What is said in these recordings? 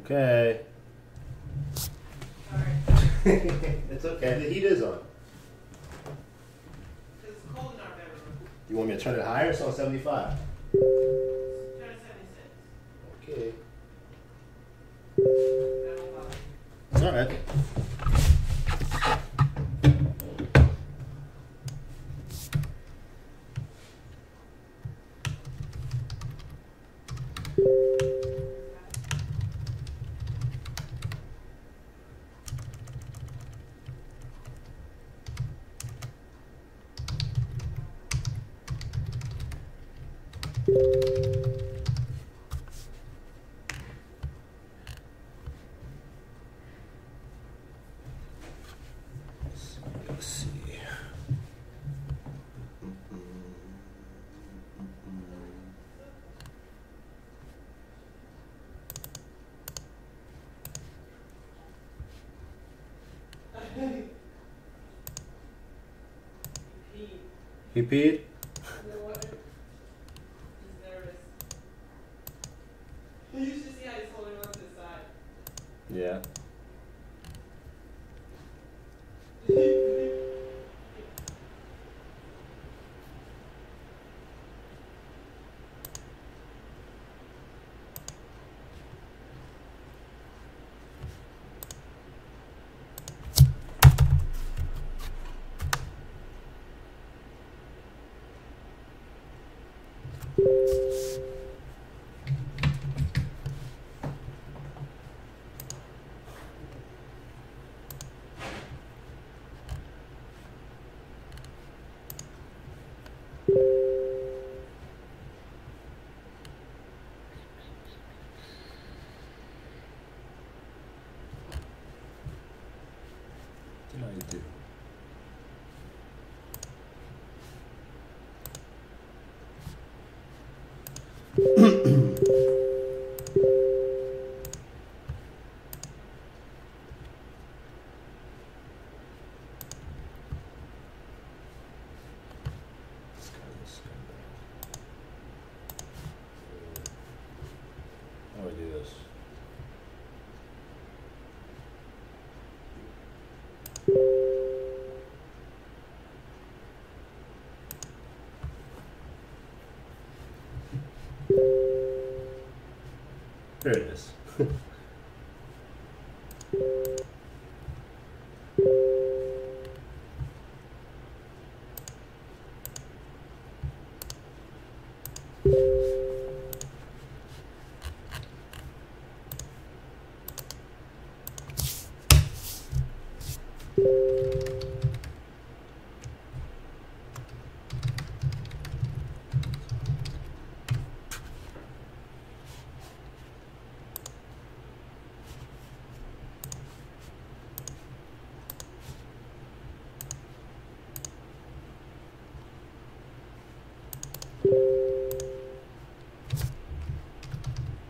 Okay. Sorry. It's okay. The heat is on. It's cold in our bedroom. You want me to turn it higher? It's on 75. Turn 76. Okay. That won't bother you. It's all right. Let's see. He peed? You know what? He's nervous. You should see how he's holding on to the side. Yeah. What did I do? How do I do this? There it is.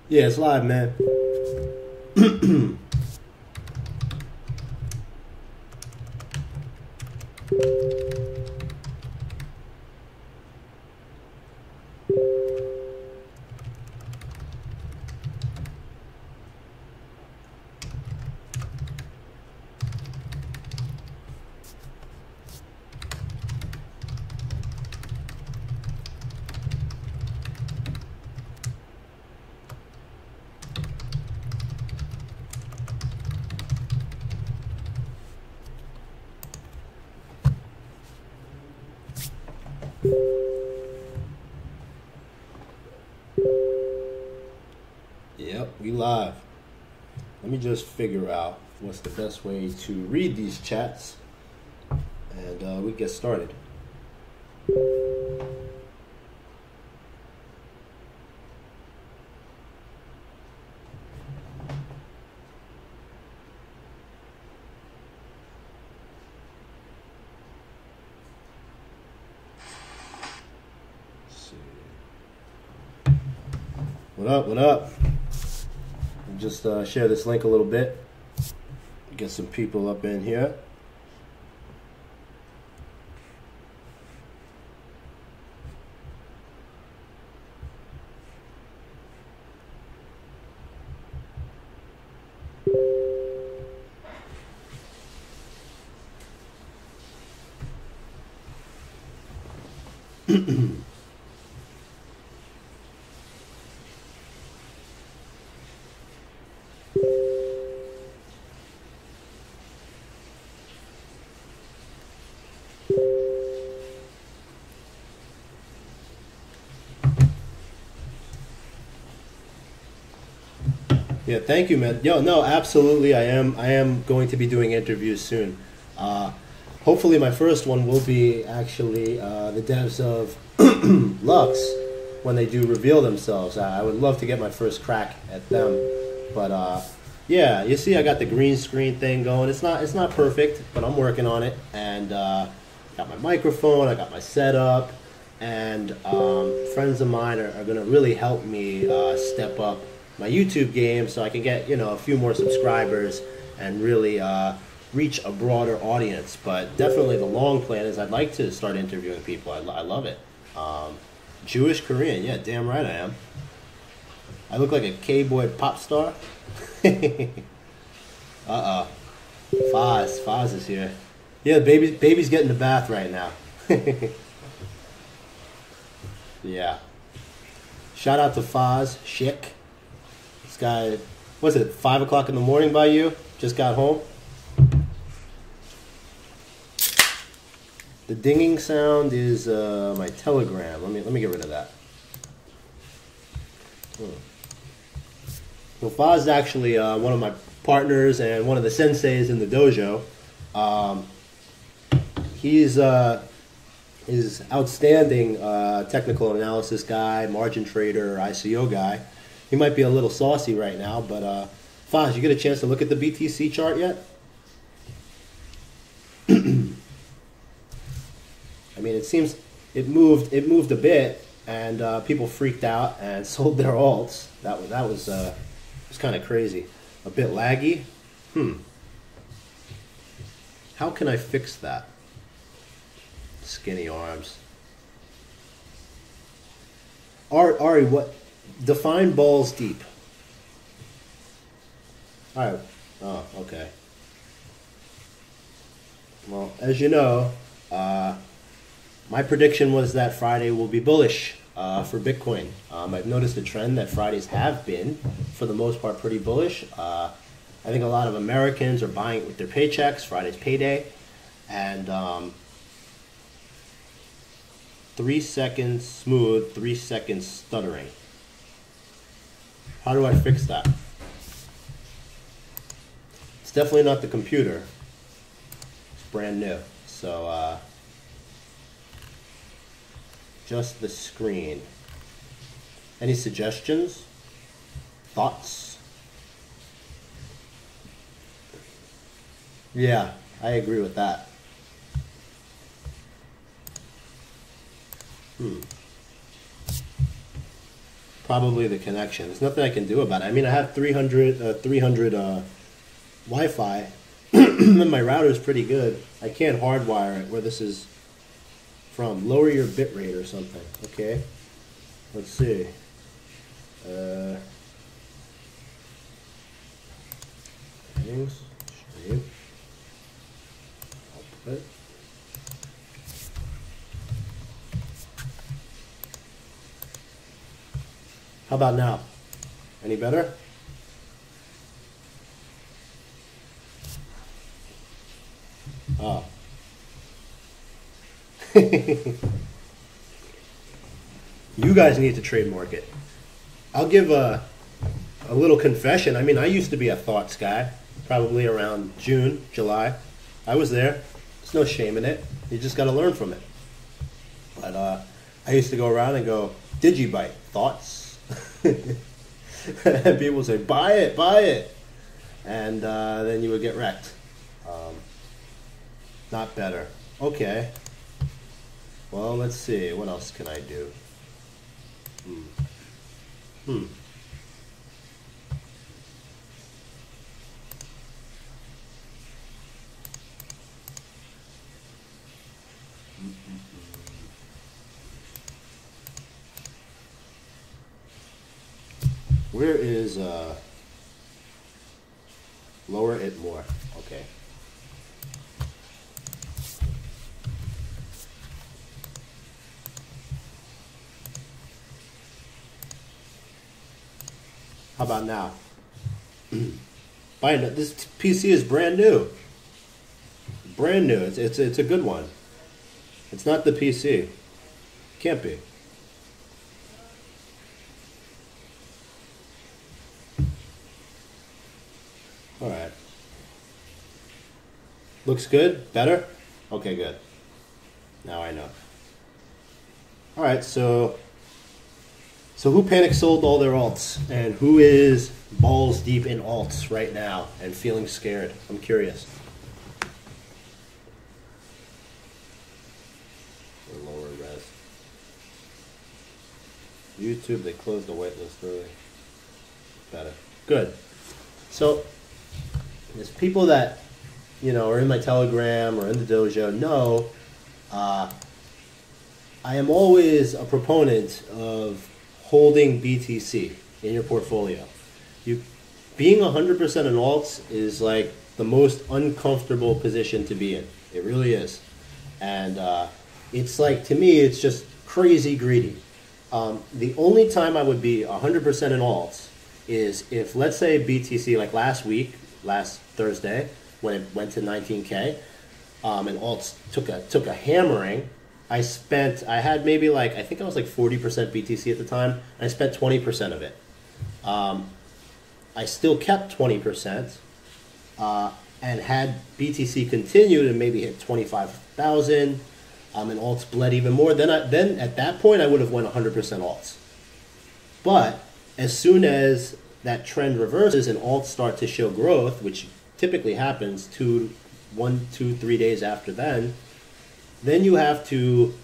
Yeah, it's live, man. Yep, we live. Let me just figure out what's the best way to read these chats, and we get started. Let's see. What up? What up? Just share this link a little bit. Get some people up in here. Yeah, thank you, man. Yo, no, absolutely. I am going to be doing interviews soon. Hopefully, my first one will be actually the devs of Lux when they do reveal themselves. I would love to get my first crack at them, but yeah, you see, I got the green screen thing going. It's not perfect, but I'm working on it, and got my microphone, I got my setup, and friends of mine are going to really help me step up my YouTube game so I can get, you know, a few more subscribers and really reach a broader audience. But definitely the long plan is I'd like to start interviewing people. I love it. Jewish Korean, yeah, damn right I am. I look like a K-boy pop star. Uh-oh. Foz is here. Yeah, baby's getting the bath right now. Yeah. Shout out to Foz, Schick. This guy, was it 5 o'clock in the morning by you? Just got home. The dinging sound is my Telegram. Let me get rid of that. Well, Foz is actually one of my partners and one of the senseis in the dojo. He's outstanding technical analysis guy, margin trader, ICO guy. He might be a little saucy right now, but Foz, you get a chance to look at the BTC chart yet? I mean, it seems it moved a bit, and people freaked out and sold their alts. That was kind of crazy, a bit laggy. How can I fix that? Skinny arms. Ari, what? Define balls deep. All right. Oh, okay. Well, as you know, my prediction was that Friday will be bullish for Bitcoin. I've noticed a trend that Fridays have been, for the most part, pretty bullish. I think a lot of Americans are buying it with their paychecks. Friday's payday. And 3 seconds smooth, 3 seconds stuttering. How do I fix that? It's definitely not the computer. It's brand new. So, just the screen. Any suggestions? Thoughts? Yeah, I agree with that. Probably the connection. There's nothing I can do about it. I mean, I have 300 Wi-Fi, and my router is pretty good. I can't hardwire it where this is from. Lower your bit rate or something. Okay. Let's see. Settings. Stream. Output. How about now? Any better? Oh. You guys need to trademark it. I'll give a little confession. I mean, I used to be a thoughts guy, probably around June, July. I was there. There's no shame in it. You just got to learn from it. But I used to go around and go, Digibyte, thoughts? And people say, buy it. And then you would get wrecked. Not better. Okay. Well, let's see. What else can I do? Where is lower it more? Okay. How about now? This PC is brand new. Brand new. It's a good one. It's not the PC. Can't be. All right. Looks good? Better? Okay, good. Now I know. All right, so who panic sold all their alts, and who is balls deep in alts right now and feeling scared? I'm curious. Or lower res. YouTube, they closed the whitelist early. Better. Good. So there's people that, you know, are in my Telegram or in the dojo know I am always a proponent of holding BTC in your portfolio. Being 100% in alts is like the most uncomfortable position to be in. It really is. And it's like, to me, it's just crazy greedy. The only time I would be 100% in alts is if, let's say, BTC, like last Thursday, when it went to 19K, and alts took a hammering. I had maybe like, I think I was like 40% BTC at the time. I spent 20% of it. I still kept 20%, and had BTC continued and maybe hit 25,000, and alts bled even more, then at that point I would have went 100% alts. But as soon as that trend reverses and alts start to show growth, which typically happens 1, 2, 3 days after then you have to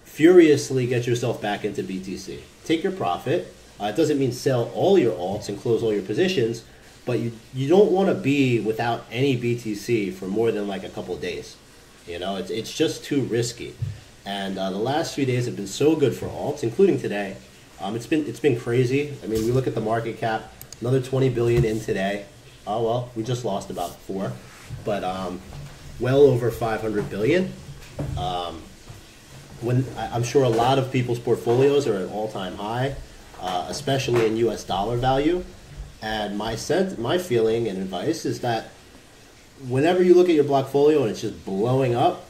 furiously get yourself back into BTC. Take your profit. It doesn't mean sell all your alts and close all your positions, but you don't want to be without any BTC for more than like a couple of days. You know, it's just too risky. And the last few days have been so good for alts, including today. It's been crazy. I mean, we look at the market cap, another 20 billion in today. Oh well, we just lost about 4, but well over 500 billion. I'm sure a lot of people's portfolios are at all-time high, especially in U.S. dollar value. And my feeling and advice is that whenever you look at your blockfolio and it's just blowing up,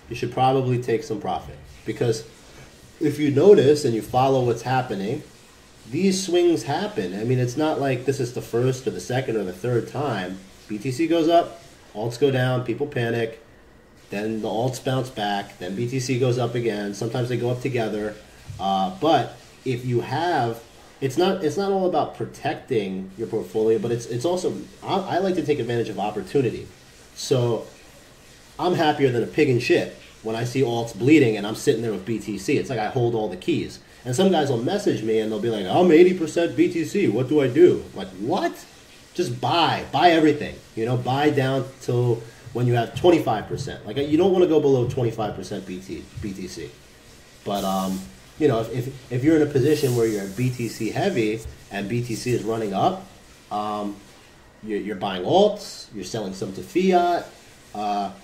you should probably take some profit. Because if you notice and you follow what's happening, these swings happen. I mean, it's not like this is the first or the second or the third time. BTC goes up, alts go down, people panic. Then the alts bounce back, then BTC goes up again. Sometimes they go up together. But if you have, it's not all about protecting your portfolio, but it's also, I like to take advantage of opportunity. So I'm happier than a pig in shit when I see alts bleeding and I'm sitting there with BTC. It's like I hold all the keys. And some guys will message me and they'll be like, I'm 80% BTC, what do I do? I'm like, what? Just buy everything. You know, buy down till when you have 25%. Like, you don't want to go below 25% BTC. But, you know, if you're in a position where you're BTC heavy and BTC is running up, you're buying alts, you're selling some to fiat.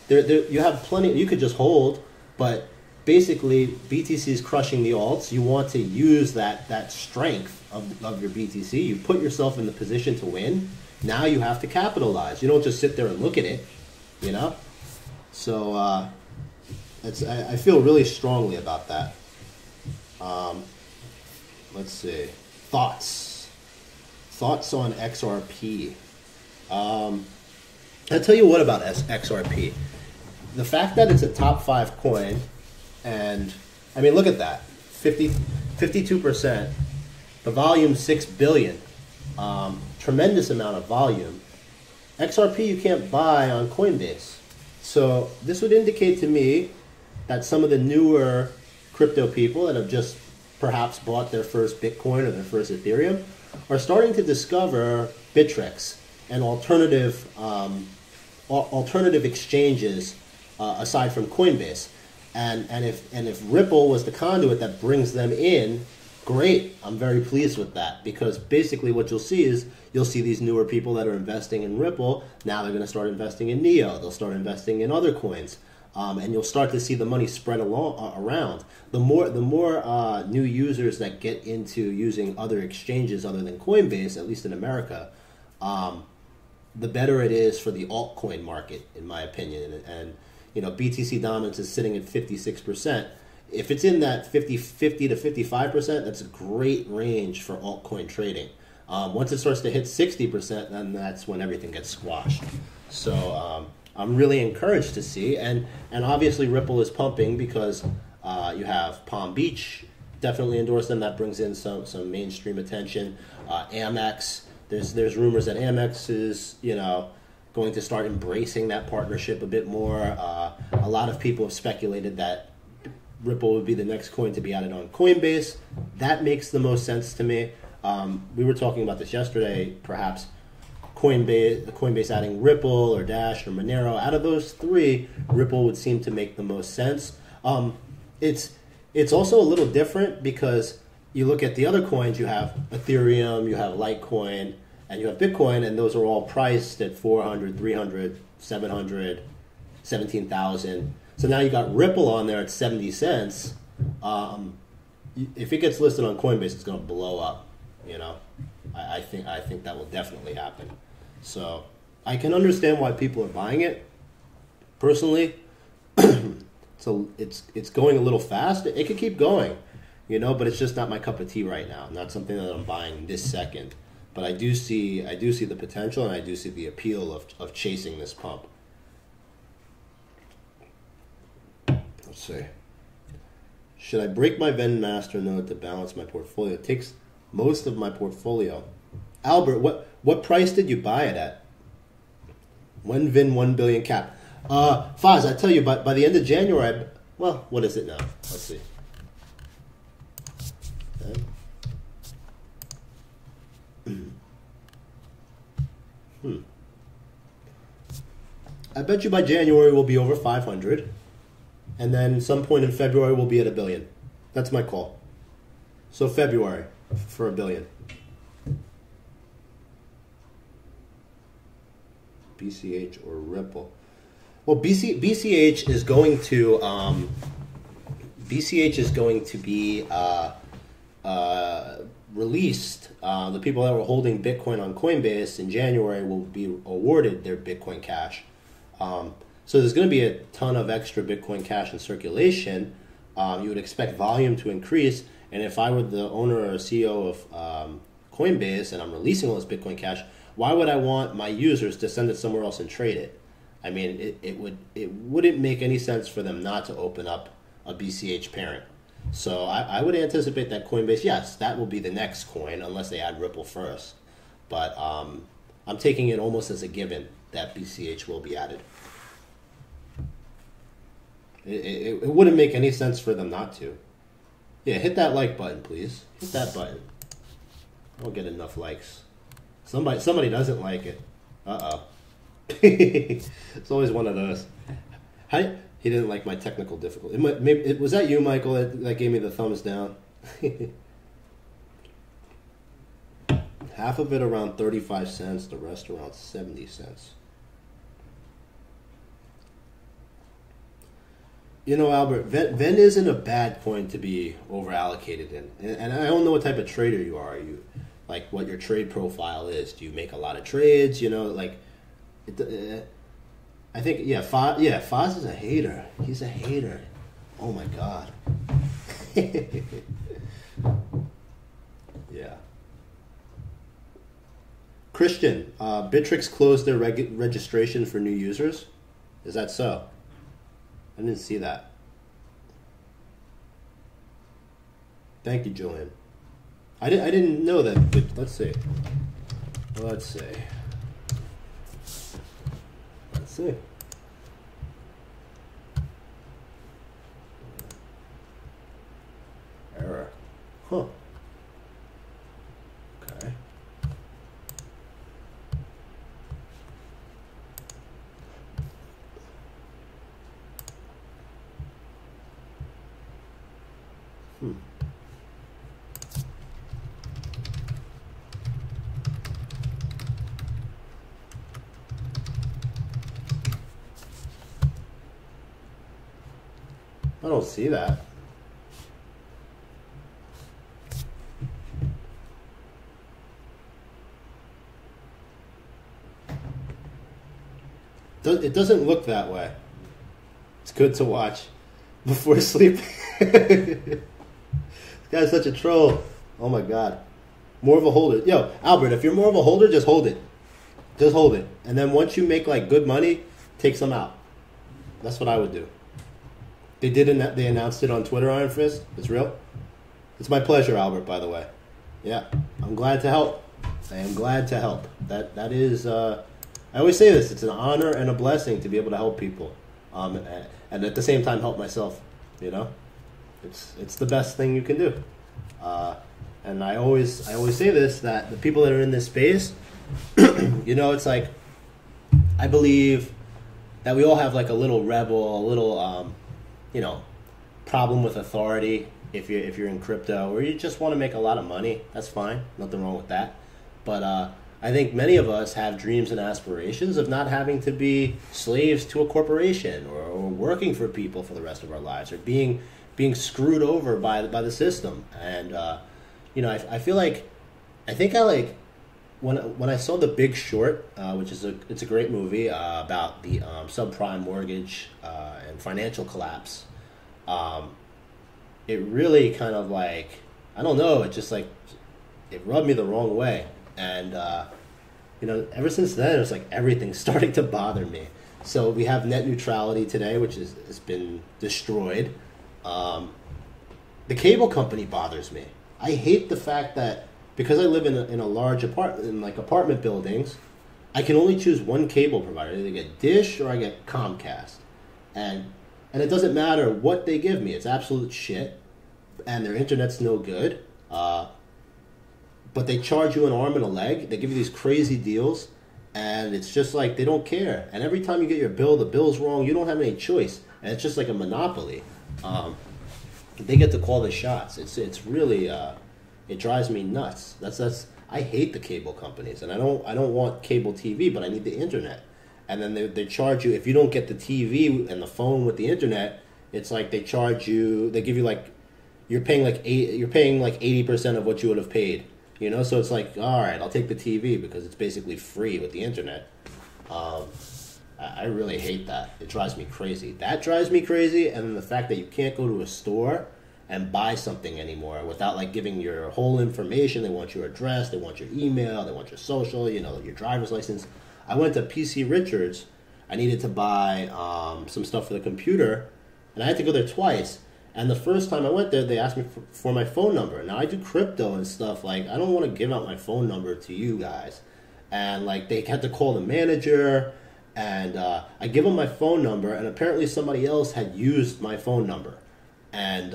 You have plenty, you could just hold, but basically BTC is crushing the alts. You want to use that strength of your BTC. You put yourself in the position to win. Now you have to capitalize. You don't just sit there and look at it. You know, so I feel really strongly about that. Let's see, thoughts on XRP. I'll tell you what about XRP. The fact that it's a top 5 coin, and I mean, look at that, 52%. The volume 6 billion, tremendous amount of volume. XRP you can't buy on Coinbase. So this would indicate to me that some of the newer crypto people that have just perhaps bought their first Bitcoin or their first Ethereum are starting to discover Bittrex and alternative exchanges aside from Coinbase. And if Ripple was the conduit that brings them in, great. I'm very pleased with that, because basically what you'll see is you'll see these newer people that are investing in Ripple. Now they're going to start investing in Neo. They'll start investing in other coins. and you'll start to see the money spread around. The more new users that get into using other exchanges other than Coinbase, at least in America, the better it is for the altcoin market, in my opinion. And you know, BTC dominance is sitting at 56%. If it's in that 50 to 55%, that's a great range for altcoin trading. Once it starts to hit 60%, then that's when everything gets squashed. So I'm really encouraged to see, and obviously Ripple is pumping because you have Palm Beach definitely endorsed them. That brings in some mainstream attention. Amex, there's rumors that Amex is, you know, going to start embracing that partnership a bit more. A lot of people have speculated that Ripple would be the next coin to be added on Coinbase. That makes the most sense to me. We were talking about this yesterday, perhaps Coinbase adding Ripple or Dash or Monero. Out of those three, Ripple would seem to make the most sense. It's also a little different because you look at the other coins, you have Ethereum, you have Litecoin, and you have Bitcoin, and those are all priced at 400, 300, 700, 17,000. So now you got Ripple on there at 70 cents. If it gets listed on Coinbase, it's going to blow up. You know, I think that will definitely happen. So I can understand why people are buying it. Personally, so it's going a little fast. It could keep going, you know, but it's just not my cup of tea right now. Not something that I'm buying this second. But I do see the potential, and I do see the appeal of chasing this pump. Let's see. Should I break my Venn master node to balance my portfolio? It takes most of my portfolio. Albert, what price did you buy it at? When Vin 1 billion cap? Faz, I tell you, by the end of January, well, what is it now? Let's see. Okay. I bet you by January we'll be over 500, and then some point in February we'll be at $1 billion. That's my call. So February for $1 billion. BCH or Ripple? Well, BCH is going to be released. The people that were holding Bitcoin on Coinbase in January will be awarded their Bitcoin Cash. So there's going to be a ton of extra Bitcoin Cash in circulation. You would expect volume to increase. And if I were the owner or CEO of Coinbase and I'm releasing all this Bitcoin Cash, why would I want my users to send it somewhere else and trade it? I mean, it wouldn't make any sense for them not to open up a BCH parent. So I would anticipate that Coinbase, yes, that will be the next coin unless they add Ripple first. But I'm taking it almost as a given that BCH will be added. It wouldn't make any sense for them not to. Yeah, hit that like button, please. Hit that button. I don't get enough likes. Somebody doesn't like it. Uh-oh. It's always one of those. He didn't like my technical difficulty. Was that you, Michael, that gave me the thumbs down? Half of it around 35 cents, the rest around 70 cents. You know, Albert, Ven isn't a bad coin to be over allocated in. And I don't know what type of trader you are. Like what your trade profile is. Do you make a lot of trades? You know, like, I think, Foz is a hater. He's a hater. Oh my God. Yeah. Christian, Bittrex closed their registration for new users. Is that so? I didn't see that. Thank you, Julian. I didn't know that. But let's see. Let's see. Error. Huh. Okay. I don't see that. It doesn't look that way. It's good to watch before sleeping. This guy's such a troll. Oh my god. More of a holder. Yo, Albert, if you're more of a holder, just hold it. Just hold it. And then once you make like good money, take some out. That's what I would do. They announced it on Twitter, Iron Fist. It's real. It's my pleasure, Albert, by the way. Yeah. I'm glad to help. I am glad to help. That is I always say this, it's an honor and a blessing to be able to help people. And at the same time help myself, you know? It's the best thing you can do. And I always say this, that the people that are in this space, you know, it's like, I believe that we all have like a little rebel, a little, you know, problem with authority if you're in crypto, or you just want to make a lot of money. That's fine. Nothing wrong with that. But I think many of us have dreams and aspirations of not having to be slaves to a corporation or working for people for the rest of our lives, or being screwed over by the system. And you know, I feel like, I think I like when I saw The Big Short, which is it's a great movie about the subprime mortgage and financial collapse. It really kind of like, I don't know, it just like, it rubbed me the wrong way. And, you know, ever since then, it's like everything's starting to bother me. So we have net neutrality today, which has been destroyed. The cable company bothers me. I hate the fact that because I live in a large apartment buildings, I can only choose one cable provider. I either get Dish or I get Comcast. And it doesn't matter what they give me. It's absolute shit. And their internet's no good. But they charge you an arm and a leg. They give you these crazy deals. And it's just like they don't care. And every time you get your bill, the bill's wrong. You don't have any choice. And it's just like a monopoly. They get to call the shots. It's really it drives me nuts. That's I hate the cable companies, and I don't want cable TV, but I need the internet. And then they charge you if you don't get the TV and the phone with the internet. It's like they charge you. They give you like you're paying like 80% of what you would have paid. You know, so it's like, all right, I'll take the TV because it's basically free with the internet. I really hate that. It drives me crazy. That drives me crazy, and then the fact that you can't go to a store and buy something anymore without like giving your whole information. They want your address, they want your email, they want your social, you know, your driver's license. I went to PC Richards. I needed to buy some stuff for the computer, and I had to go there twice. And the first time I went there, they asked me for my phone number. Now, I do crypto and stuff. Like, I don't want to give out my phone number to you guys. And, like, they had to call the manager. And I give them my phone number. And apparently somebody else had used my phone number. And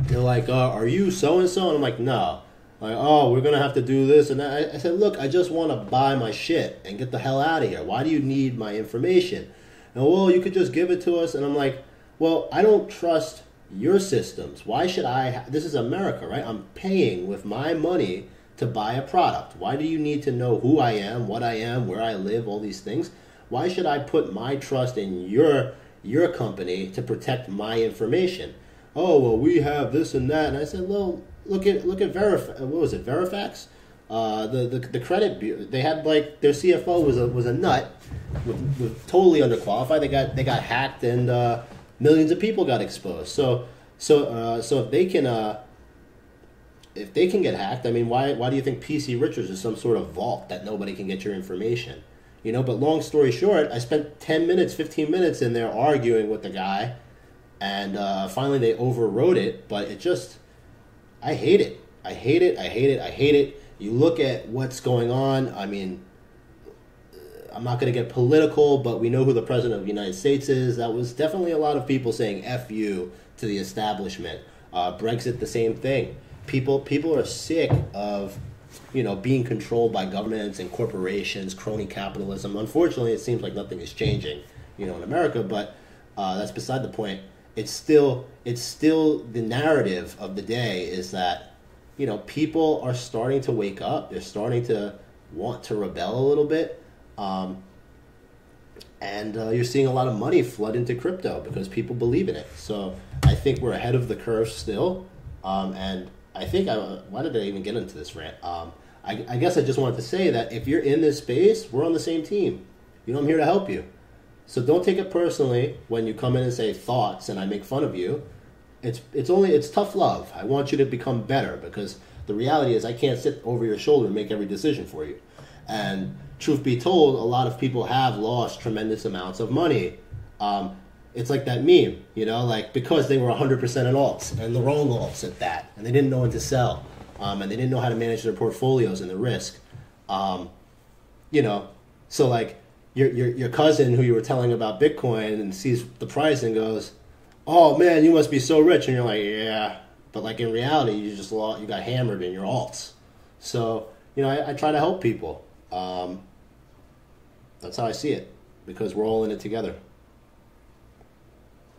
they're like, are you so-and-so? And I'm like, no. Like, oh, we're going to have to do this. And I said, look, I just want to buy my shit and get the hell out of here. Why do you need my information? And, well, you could just give it to us. And I'm like, well, I don't trust your systems. Why should I? This is America, right? I'm paying with my money to buy a product. Why do you need to know who I am, what I am, where I live, all these things? Why should I put my trust in your company to protect my information? Oh, well, we have this and that. And I said, well, look at what was it, Verifax? The credit bureau, they had like their CFO was a nut, with totally underqualified. They got hacked, and millions of people got exposed. So if they can get hacked, I mean, why do you think PC Richards is some sort of vault that nobody can get your information? You know, but long story short, I spent 10 minutes, 15 minutes in there arguing with the guy, and finally they overrode it, but it just, I hate it. I hate it, I hate it, I hate it. You look at what's going on, I mean, I'm not going to get political, but we know who the president of the United States is. That was definitely a lot of people saying F you to the establishment. Brexit, the same thing. People are sick of, you know, being controlled by governments and corporations, crony capitalism. Unfortunately, it seems like nothing is changing, you know, in America, but that's beside the point. It's still the narrative of the day is that, you know, people are starting to wake up. They're starting to want to rebel a little bit. And you're seeing a lot of money flood into crypto because people believe in it. So I think we're ahead of the curve still. And I think, why did I even get into this rant? I guess I just wanted to say that if you're in this space, we're on the same team. You know, I'm here to help you. So don't take it personally when you come in and say thoughts and I make fun of you. It's tough love. I want you to become better because the reality is I can't sit over your shoulder and make every decision for you. And truth be told, a lot of people have lost tremendous amounts of money. It's like that meme, you know, like because they were 100% in alts and the wrong alts at that, and they didn't know when to sell, and they didn't know how to manage their portfolios and the risk. You know, so like your cousin who you were telling about Bitcoin and sees the price and goes, "Oh man, you must be so rich," and you're like, "Yeah," but like in reality, you got hammered in your alts. So you know, I try to help people. That's how I see it because we're all in it together.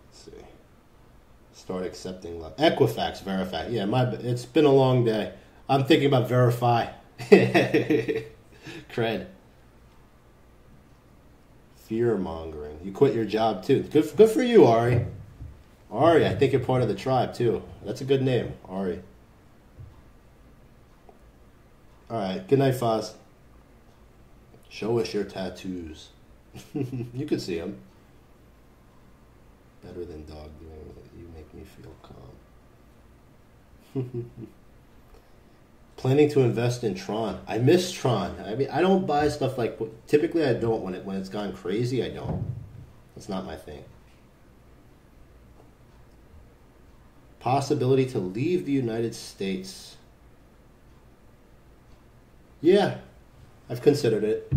Let's see. Start accepting love. Equifax, Verify. Yeah, it's been a long day. I'm thinking about Verify. Cred. Fear mongering. You quit your job too. Good for you, Ari. Ari, I think you're part of the tribe too. That's a good name, Ari. All right. Good night, Foz. Show us your tattoos. You could see them. Better than dog doing it. You make me feel calm. Planning to invest in Tron. I miss Tron. I mean, I don't buy stuff like. Typically, I don't when it's gone crazy. I don't. That's not my thing. Possibility to leave the United States. Yeah, I've considered it.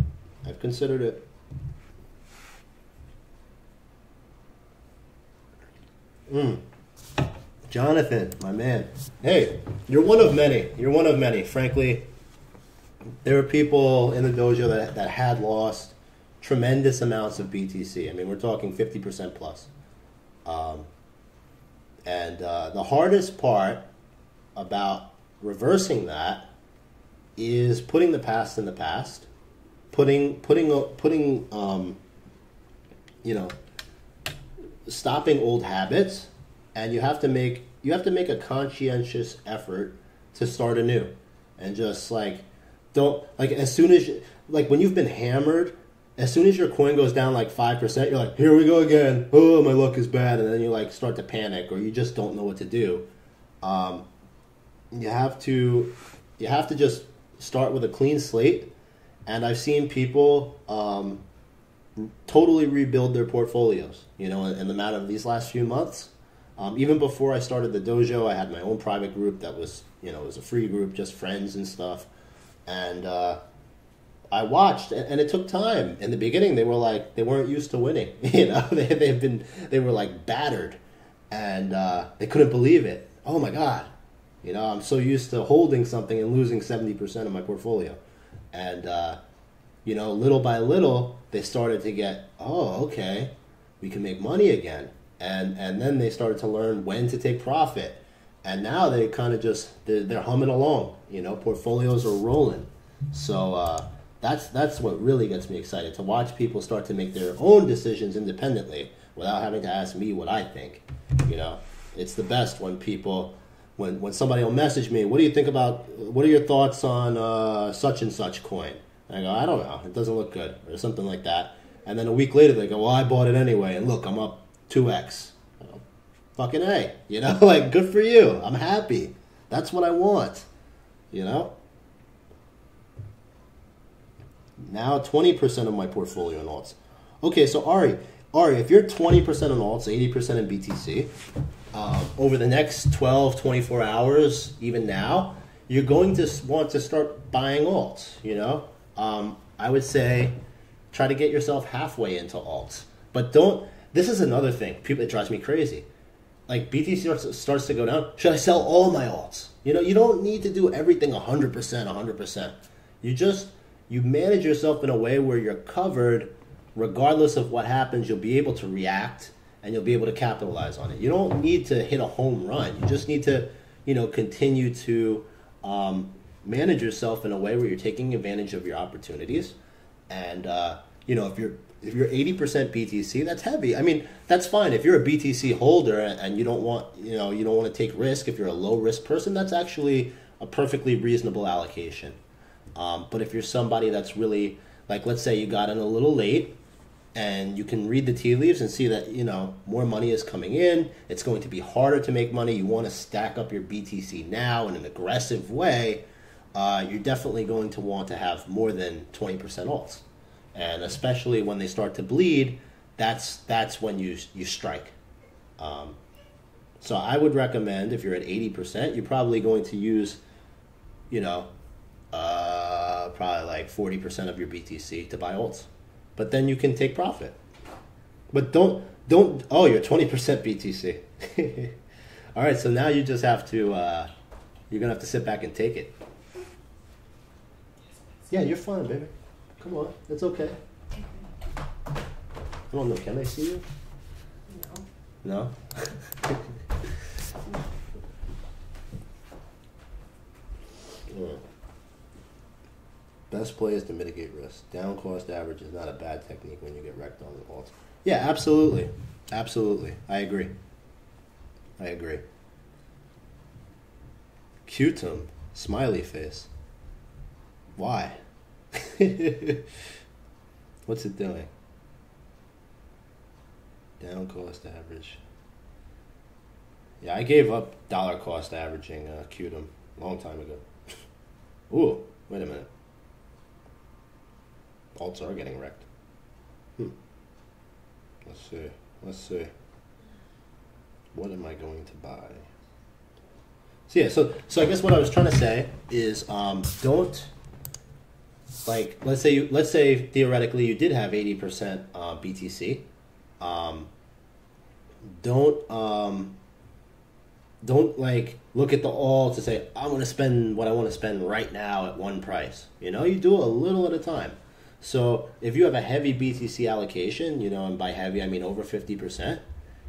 Jonathan, my man. Hey, you're one of many. Frankly, there are people in the dojo that had lost tremendous amounts of BTC. I mean, we're talking 50% plus. And the hardest part about reversing that is putting the past in the past, stopping old habits, and you have to make a conscientious effort to start anew, and just don't as soon as when you've been hammered, as soon as your coin goes down 5%, you're like, here we go again. Oh, my luck is bad, and then you start to panic, or you just don't know what to do. You have to just start with a clean slate, and I've seen people totally rebuild their portfolios. You know, in the matter of these last few months. Even before I started the dojo, I had my own private group that was, it was a free group, just friends and stuff, and I watched, and it took time. In the beginning, they weren't used to winning. You know, they were battered, and they couldn't believe it. Oh my God. You know, I'm so used to holding something and losing 70% of my portfolio. And, little by little, they started to get, oh, okay, we can make money again. And then they started to learn when to take profit. And now they kind of they're humming along. You know, portfolios are rolling. So that's what really gets me excited, to watch people start to make their own decisions independently without having to ask me what I think. You know, it's the best when people... When somebody will message me, what are your thoughts on such and such coin? And I go, I don't know, it doesn't look good, or something like that. And then a week later they go, well, I bought it anyway, and look, I'm up 2x. I go, fucking A, you know, good for you. I'm happy. That's what I want, you know? Now 20% of my portfolio in alts. Okay, so Ari, if you're 20% in alts, 80% in BTC, over the next 12, 24 hours, even now, you're going to want to start buying alts, you know? I would say try to get yourself halfway into alts. But this is another thing. It drives me crazy. BTC starts to go down. Should I sell all my alts? You know, you don't need to do everything 100%. You manage yourself in a way where you're covered. Regardless of what happens, you'll be able to react, and you'll be able to capitalize on it. You don't need to hit a home run. You just need to, continue to manage yourself in a way where you're taking advantage of your opportunities. And, if If you're 80% BTC, that's heavy. I mean, that's fine. If you're a BTC holder and you don't want, you don't want to take risk, if you're a low risk person, that's actually a perfectly reasonable allocation. But if you're somebody that's really, like, let's say you got in a little late and you can read the tea leaves and see that, more money is coming in, it's going to be harder to make money, you want to stack up your BTC now in an aggressive way, you're definitely going to want to have more than 20% alts. And especially when they start to bleed, that's when you strike. So I would recommend, if you're at 80%, you're probably going to use, probably like 40% of your BTC to buy alts. But then you can take profit. But don't you're 20% BTC. All right, so now you just have to, you're going to have to sit back and take it. Yeah, you're fine, baby. Come on, it's okay. I don't know, can I see you? No? No? Best play is to mitigate risk. Down cost average is not a bad technique when you get wrecked on the alts. Yeah, absolutely. Absolutely. I agree. Qtum, smiley face. Why? What's it doing? Down cost average. Yeah, I gave up dollar cost averaging Qtum a long time ago. Ooh, wait a minute. Alts are getting wrecked. Let's see. What am I going to buy? So yeah, so I guess what I was trying to say is don't, like, let's say theoretically you did have 80% BTC. Don't like look at the alts to say I'm going to spend what I want to spend right now at one price. You do a little at a time. So if you have a heavy BTC allocation, and by heavy I mean over 50%,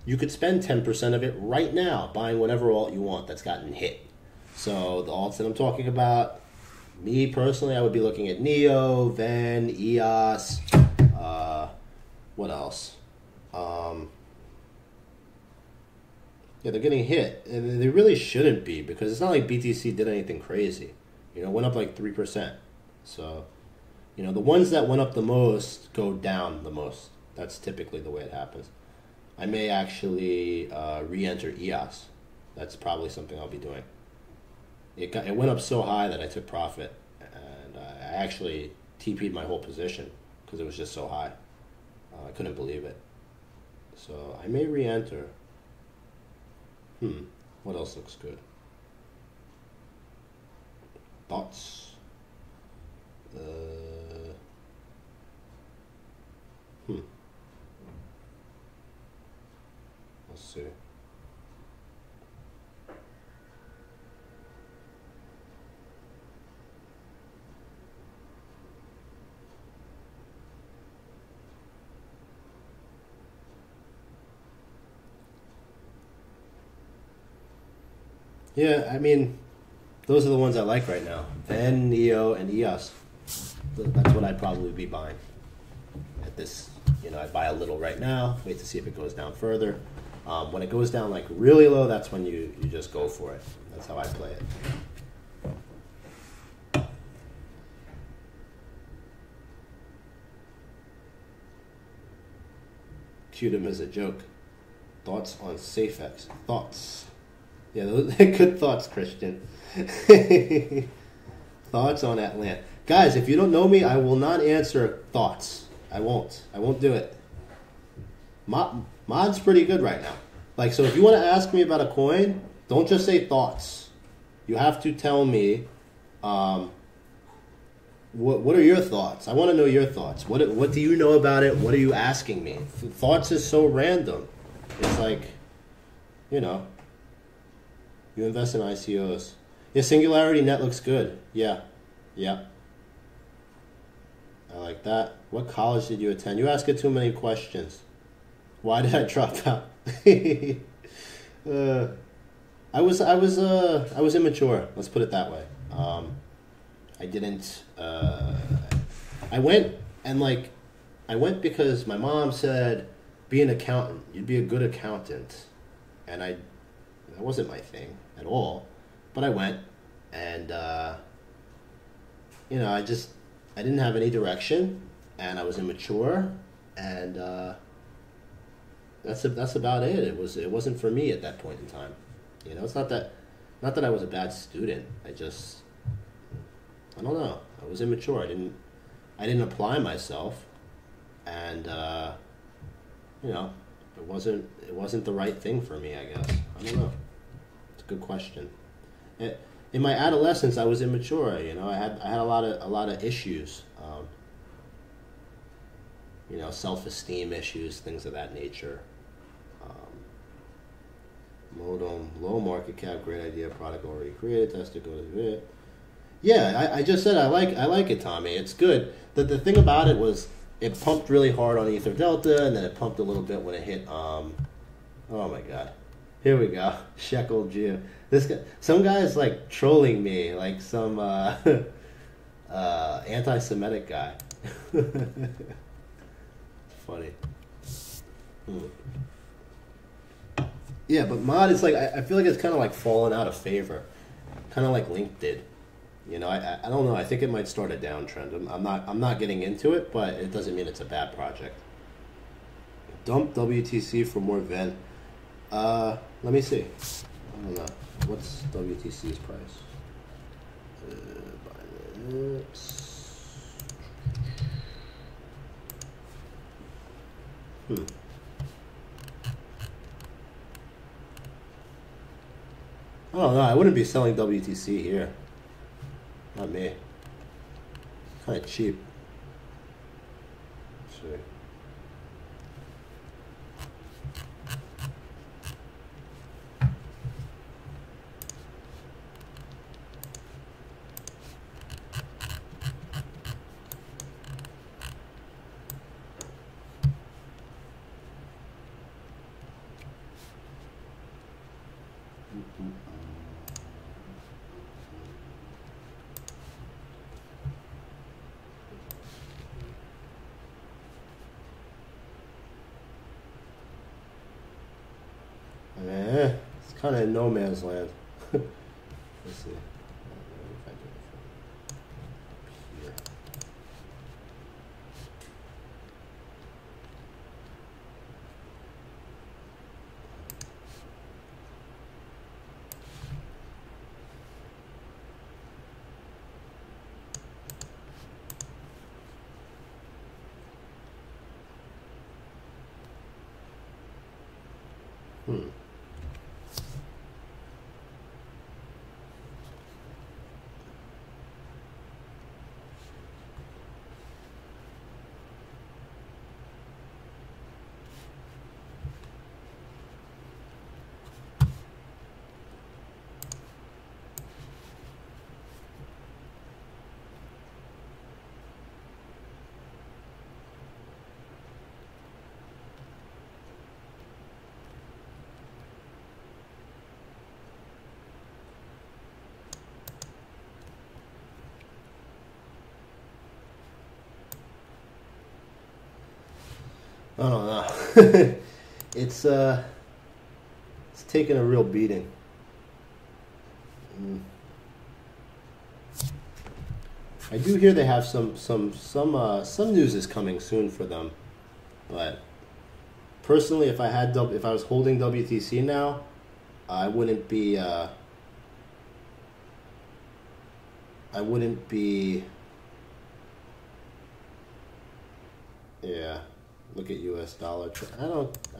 you could spend 10% of it right now buying whatever alt you want that's gotten hit. So the alts that I'm talking about, me personally, I would be looking at Neo, Ven, EOS, what else? Yeah, they're getting hit. And they really shouldn't be, because it's not like BTC did anything crazy. Went up like 3%. So, the ones that went up the most go down the most. That's typically the way it happens. I may actually re-enter EOS. That's probably something I'll be doing. It went up so high that I took profit, and I actually TP'd my whole position because it was just so high. I couldn't believe it. So I may re-enter. What else looks good? Thoughts? Let's see. Yeah, I mean, those are the ones I like right now. Ven, Neo, and EOS. That's what I'd probably be buying at this. I'd buy a little right now, wait to see if it goes down further. When it goes down like really low, that's when you just go for it. That's how I play it. Qtum is a joke. Thoughts on SafeX? Thoughts. Yeah, those good thoughts, Christian. Thoughts on Atlant. Guys, if you don't know me, I will not answer thoughts. I won't do it. Mod's pretty good right now. Like, so if you want to ask me about a coin, don't just say thoughts. You have to tell me, what are your thoughts? I want to know your thoughts. What do you know about it? What are you asking me? Thoughts is so random. It's like, you invest in ICOs. Yeah, Singularity Net looks good. Yeah. I like that. What college did you attend? You ask it too many questions. Why did I drop out? I was immature. Let's put it that way. I didn't. I went and I I went because my mom said, be an accountant. You'd be a good accountant. And that wasn't my thing at all. But I went, and, you know, I didn't have any direction, and I was immature, and that's about it. It wasn't for me at that point in time. You know, it's not that I was a bad student. I don't know. I was immature. I didn't apply myself, and you know, it wasn't the right thing for me, I guess. I don't know. It's a good question. In my adolescence, I was immature. You know, I had a lot of issues. You know, self-esteem issues, things of that nature. Modem, low market cap, great idea, product already created, tested, go to it. Yeah, I just said I like it, Tommy. It's good. The thing about it was it pumped really hard on Ether Delta, and then it pumped a little bit when it hit. Oh my God, here we go, Shekel Jew. This guy, some guy's like trolling me, like some anti-Semitic guy. Funny. Yeah, but mod is like I feel like it's kind of like fallen out of favor, kind of like Link did. You know, I don't know. I think it might start a downtrend. I'm not getting into it, but it doesn't mean it's a bad project. Dump WTC for more Ven. Let me see. I don't know. What's WTC's price? I don't know. I wouldn't be selling WTC here. Not me. Kind of cheap. Let's see. It's kind of in no man's land. Let's see. If I do it from here. I don't know. It's taking a real beating. I do hear they have some news is coming soon for them, but personally, if I was holding WTC now, I wouldn't be. Yeah. Look at US dollar. I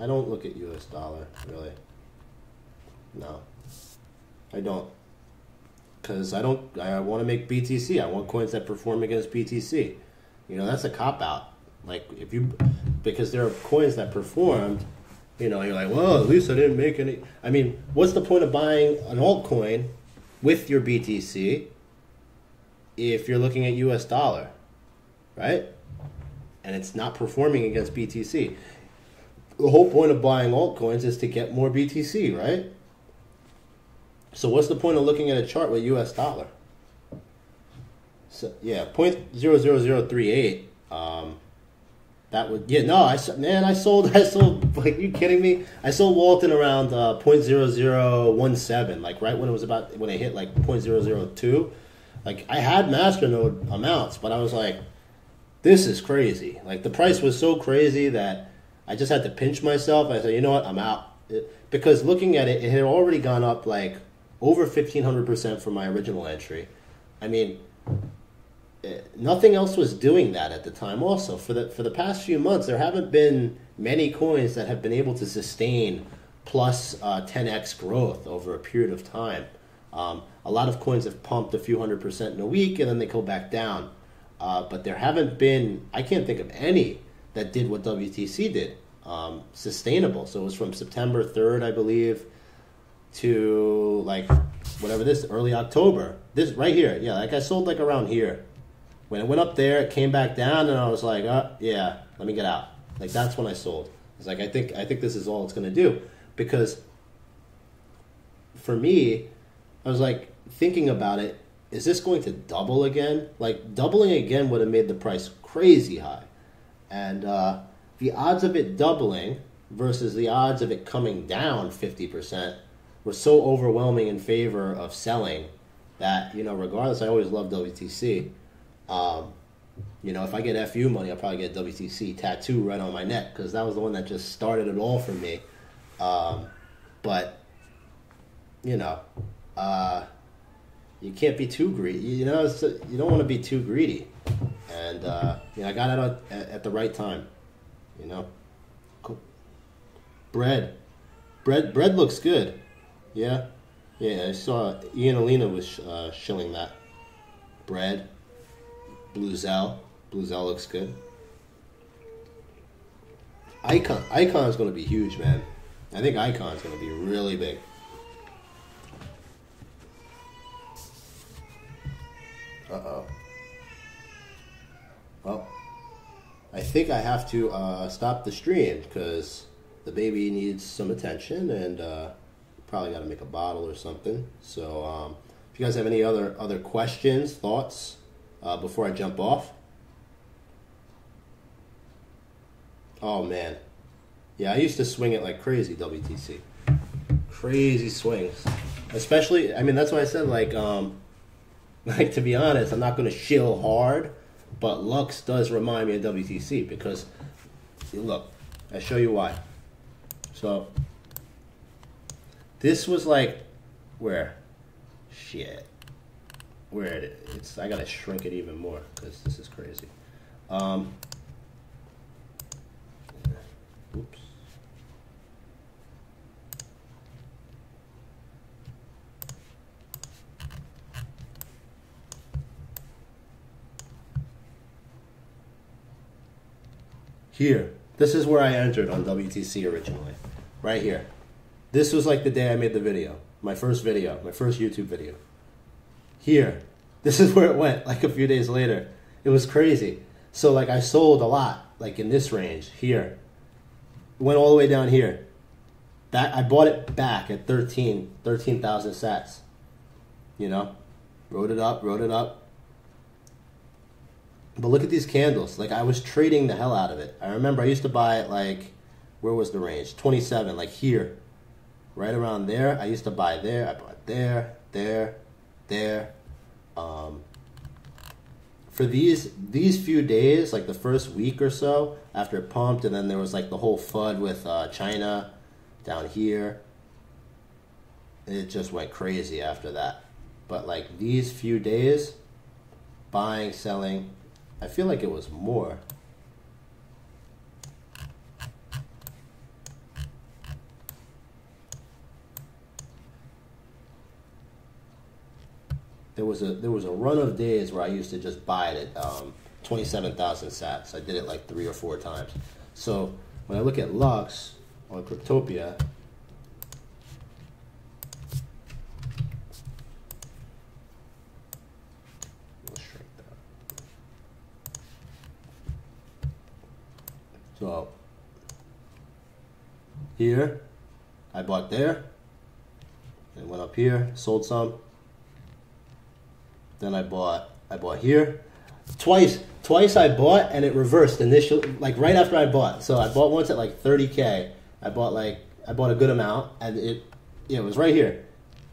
don't look at US dollar, really. No. I don't. Because I want to make BTC. I want coins that perform against BTC. You know, that's a cop-out. Like, because there are coins that performed, you know, you're like, well, at least I didn't make any. I mean, what's the point of buying an altcoin with your BTC if you're looking at US dollar, right? And it's not performing against BTC. The whole point of buying altcoins is to get more BTC, right? So what's the point of looking at a chart with US dollar? So yeah, 0.00038. That would, yeah, no, I sold, like, you kidding me? I sold Walton around 0.0017, like right when it was about, when it hit like 0.002. Like, I had masternode amounts, but I was like, this is crazy. Like, the price was so crazy that I just had to pinch myself. I said, you know what, I'm out. Because looking at it, it had already gone up like over 1,500% from my original entry. I mean, nothing else was doing that at the time. Also, for the past few months, there haven't been many coins that have been able to sustain plus 10x growth over a period of time. A lot of coins have pumped a few 100% in a week, and then they go back down. But there haven't been, I can't think of any that did what WTC did, sustainable. So it was from September 3rd, I believe, to like whatever this, early October. This right here, yeah, like I sold like around here. When it went up there, it came back down, and I was like, yeah, let me get out. Like, that's when I sold. It's like, I think this is all it's going to do. Because for me, I was like thinking about it, is this going to double again? Like, doubling again would have made the price crazy high. And the odds of it doubling versus the odds of it coming down 50% were so overwhelming in favor of selling that, you know, regardless, I always loved WTC. You know, if I get FU money, I'll probably get a WTC tattoo right on my neck, because that was the one that just started it all for me. But, you know, you can't be too greedy. You know, you don't want to be too greedy. And, you know, I got it at the right time, you know. Cool. Bread looks good. Yeah. Yeah, I saw Ian Alina was shilling that. Bread. Blue Zell looks good. Icon's going to be huge, man. I think Icon's going to be really big. Uh-oh. Well, I think I have to stop the stream because the baby needs some attention, and probably got to make a bottle or something. So if you guys have any other questions, thoughts, before I jump off. Oh, man. Yeah, I used to swing it like crazy, WTC. Crazy swings. Especially, I mean, that's why I said, like, to be honest, I'm not going to shill hard, but Lux does remind me of WTC because, look, I'll show you why. So, this was like, where? Shit. Where it's, I gotta shrink it even more because this is crazy. Oops. Here, this is where I entered on WTC originally, right here. This was like the day I made the video, my first YouTube video. Here, this is where it went, like a few days later. It was crazy. So, like, I sold a lot, like in this range, here. It went all the way down here. I bought it back at 13,000 sats. You know? Wrote it up. But look at these candles. Like, I was trading the hell out of it. I remember I used to buy it, like, where was the range? 27, like here. Right around there. I used to buy there. I bought there. For these few days, like the first week or so after it pumped, and then there was like the whole FUD with China down here, it just went crazy after that. But like these few days, buying, selling, I feel like it was more. There was a run of days where I used to just buy it at 27,000 sats. I did it like 3 or 4 times. So when I look at Lux on Cryptopia, we'll shrink that. So here, I bought there, and went up here, sold some. Then I bought here. Twice I bought and it reversed initially, like right after I bought. So I bought once at like 30K. I bought a good amount and it was right here.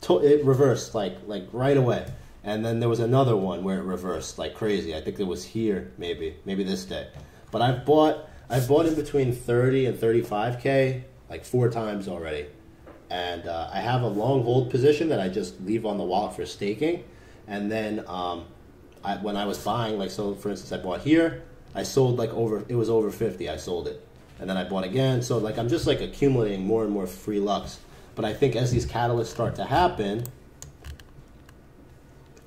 It reversed like right away. And then there was another one where it reversed like crazy. I think it was here maybe this day. But I've bought in between 30 and 35K like 4 times already. And I have a long hold position that I just leave on the wallet for staking. And then when I was buying, like, so for instance, I bought here, I sold like it was over 50, I sold it. And then I bought again. So like, I'm just like accumulating more and more free Lux. But I think as these catalysts start to happen,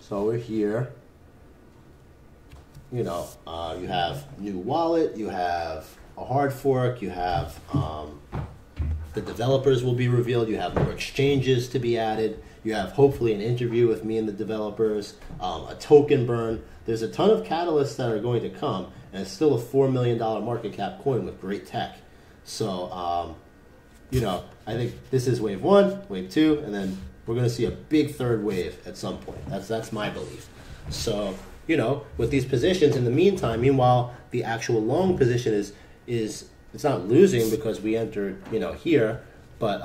so we're here, you know, you have new wallet, you have a hard fork, you have the developers will be revealed, you have more exchanges to be added, you have hopefully an interview with me and the developers, a token burn. There's a ton of catalysts that are going to come, and it's still a $4 million market cap coin with great tech. So, you know, I think this is wave 1, wave 2, and then we're going to see a big third wave at some point. That's my belief. So, you know, with these positions in the meanwhile, the actual long position is it's not losing because we entered, you know, here, but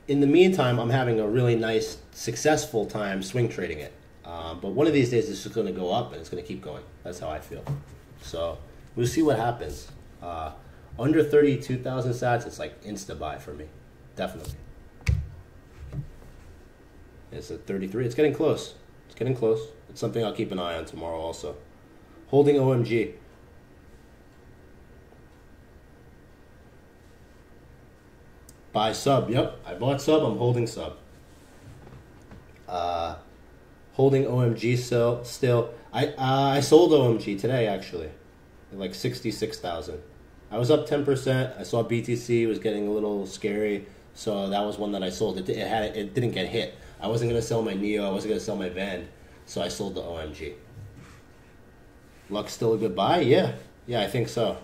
in the meantime, I'm having a really nice, successful time swing trading it. But one of these days, it's just going to go up and it's going to keep going. That's how I feel. So we'll see what happens. Under 32,000 sats, it's like insta buy for me, definitely. It's at 33. It's getting close. It's getting close. It's something I'll keep an eye on tomorrow also. Holding OMG. Buy sub. Yep, I bought sub. I'm holding sub. Holding OMG still. I sold OMG today actually, at like 66,000. I was up 10%. I saw BTC was getting a little scary, so that was one that I sold. It didn't get hit. I wasn't gonna sell my Neo. I wasn't gonna sell my Vend, so I sold the OMG. Lux still a good buy? Yeah, I think so.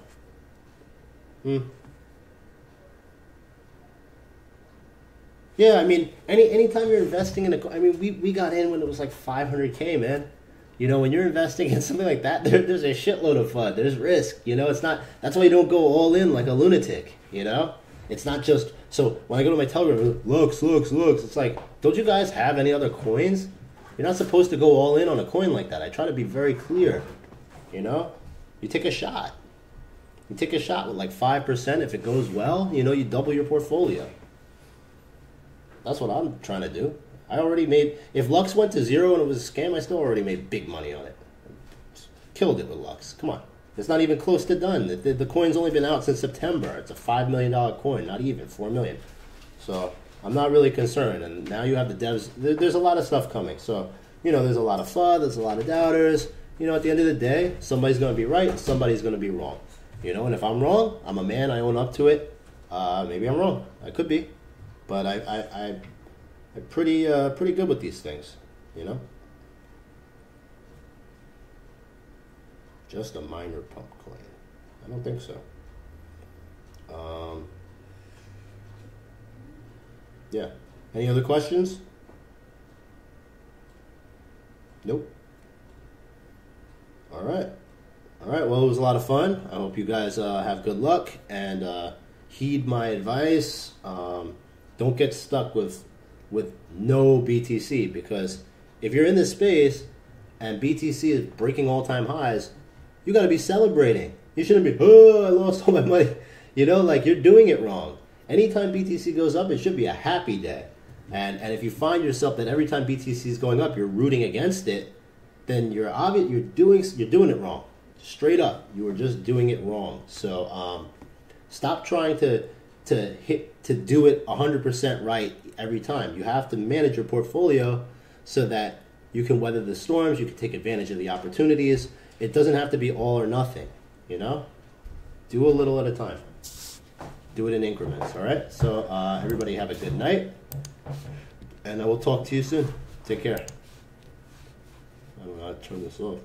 Yeah, I mean, anytime you're investing in I mean, we got in when it was like 500K, man. You know, when you're investing in something like that, there's a shitload of fun. There's risk, you know. It's not. That's why you don't go all in like a lunatic, you know. It's not just. So when I go to my Telegram, Lux. It's like, don't you guys have any other coins? You're not supposed to go all in on a coin like that. I try to be very clear, you know. You take a shot. You take a shot with like 5%. If it goes well, you know, you double your portfolio. That's what I'm trying to do. I already made, if Lux went to 0 and it was a scam, I still already made big money on it. Killed it with Lux. Come on. It's not even close to done. The coin's only been out since September. It's a $5 million coin, not even, 4 million. So I'm not really concerned. And now you have the devs. There's a lot of stuff coming. So, you know, there's a lot of FUD, there's a lot of doubters. You know, at the end of the day, somebody's going to be right and somebody's going to be wrong. You know, and if I'm wrong, I'm a man, I own up to it. Maybe I'm wrong. I could be. But I'm pretty good with these things, you know. Just a minor pump coin. I don't think so. Yeah. Any other questions? Nope. All right. Well, it was a lot of fun. I hope you guys have good luck and heed my advice. Don't get stuck with no BTC, because if you're in this space and BTC is breaking all-time highs, you got to be celebrating. You shouldn't be, oh, I lost all my money. You know, like, you're doing it wrong. Anytime BTC goes up, it should be a happy day. And if you find yourself that every time BTC is going up, you're rooting against it, then you're doing it wrong. Straight up, you are just doing it wrong. So stop trying to do it 100% right every time. You have to manage your portfolio so that you can weather the storms, you can take advantage of the opportunities. It doesn't have to be all or nothing, you know? Do a little at a time. Do it in increments, all right? So everybody have a good night, and I will talk to you soon. Take care. I don't know how to turn this off.